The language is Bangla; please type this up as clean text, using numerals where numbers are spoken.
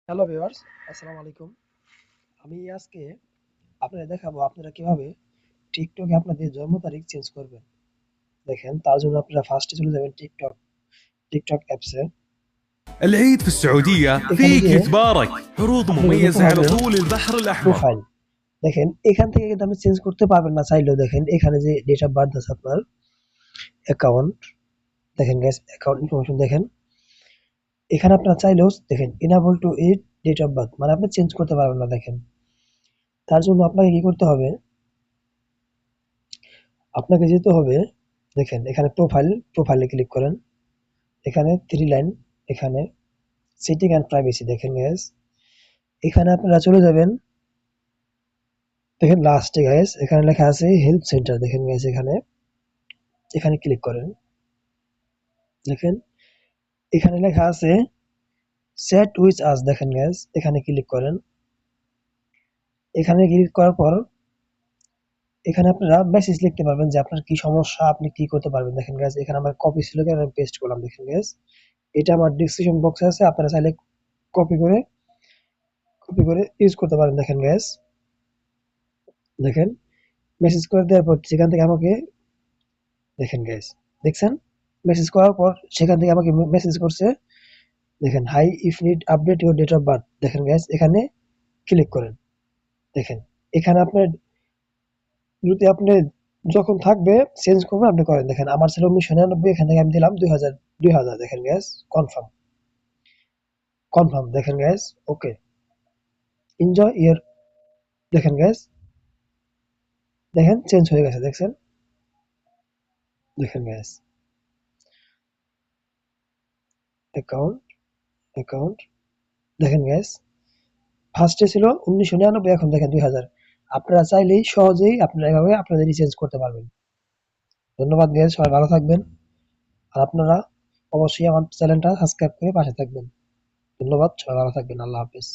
হ্যালো ভিউয়ার্স, আসসালামু আলাইকুম। আমি আজকে আপনাদের দেখাবো আপনারা কিভাবে টিকটকে আপনাদের জন্ম তারিখ চেঞ্জ করবেন। দেখেন, তার জন্য আপনারা ফার্স্টে চলে যাবেন টিকটক অ্যাপসে। العيد في السعودية এখানে فيك গিয়ে يتبارك، عروض আপনারা যেতে مميزة على হবে طول البحر الأحمر. প্রোফাইল। দেখেন, এখান থেকে কিন্তু আপনি চেঞ্জ করতে পারবেন না চাইলেও। দেখেন এখানে যে ডেট অফ বার্থ আছে আপনার অ্যাকাউন্ট, দেখেন গাইস অ্যাকাউন্ট ইনফরমেশন দেখেন। এখানে আপনারা চাইলেও দেখেন enable to edit date of birth মানে আপনি চেঞ্জ করতে পারবেন না। দেখেন, তার জন্য আপনাকে কি করতে হবে? আপনাকে যেতে হবে, দেখেন এখানে প্রোফাইলে ক্লিক করেন। এখানে 3 লাইন, এখানে সেটিং অ্যান্ড প্রাইভেসি দেখেন গাইস। এখানে আপনারা চলে যাবেন, দেখেন লাস্টে গাইস এখানে লেখা আছে হেল্প সেন্টার। দেখেন গাইস এখানে এখানে ক্লিক করেন। দেখেন এখানে লেখা আছে চ্যাট উইথ আস। দেখেন গাইস এখানে ক্লিক করেন। এখানে ক্লিক করার পর এখানে আপনারা মেসেজ লিখতে পারবেন যে আপনার কি সমস্যা, আপনি কি করতে পারবেন। দেখেন গাইস এখানে আমার কপি ছিল, আমি পেস্ট করলাম। দেখেন গাইস এটা আমার ডেসক্রিপশন বক্সে আছে, আপনারা চাইলে কপি করে কপি করে ইউজ করতে পারেন। দেখেন গাইস, দেখেন মেসেজ করে দেওয়ার পর সেখান থেকে আমাকে, দেখেন গাইস দেখছেন মেসেজ করার পর সেখান থেকে আমাকে মেসেজ করছে। দেখেন hi if need update your date of birth. দেখেন গাইস এখানে ক্লিক করেন। দেখেন এখানে আপনার যদি আপনি যখন থাকবে চেঞ্জ করবেন আপনি করেন। দেখেন আমার ছিল 1999, এখান থেকে আমি দিলাম 2000। দেখেন গাইস কনফার্ম কনফার্ম। দেখেন গাইস ওকে এনজয় ইয়ার। দেখেন গাইস দেখেন চেঞ্জ হয়ে গেছে। দেখছেন, দেখেন গাইস অ্যাকাউন্ট অ্যাকাউন্ট দেখেন গাইস ফার্স্টে ছিল 1999, এখন দেখেন 2000। আপনারা চাইলেই সহজেই আপনারা এভাবে আপনাদের চেঞ্জ করতে পারবেন। ধন্যবাদ গাইস, সবাই ভালো থাকবেন। আর আপনারা অবশ্যই আমার চ্যানেলটা সাবস্ক্রাইব করে পাশে থাকবেন। ধন্যবাদ, সবাই ভালো থাকবেন। আল্লাহ হাফেজ।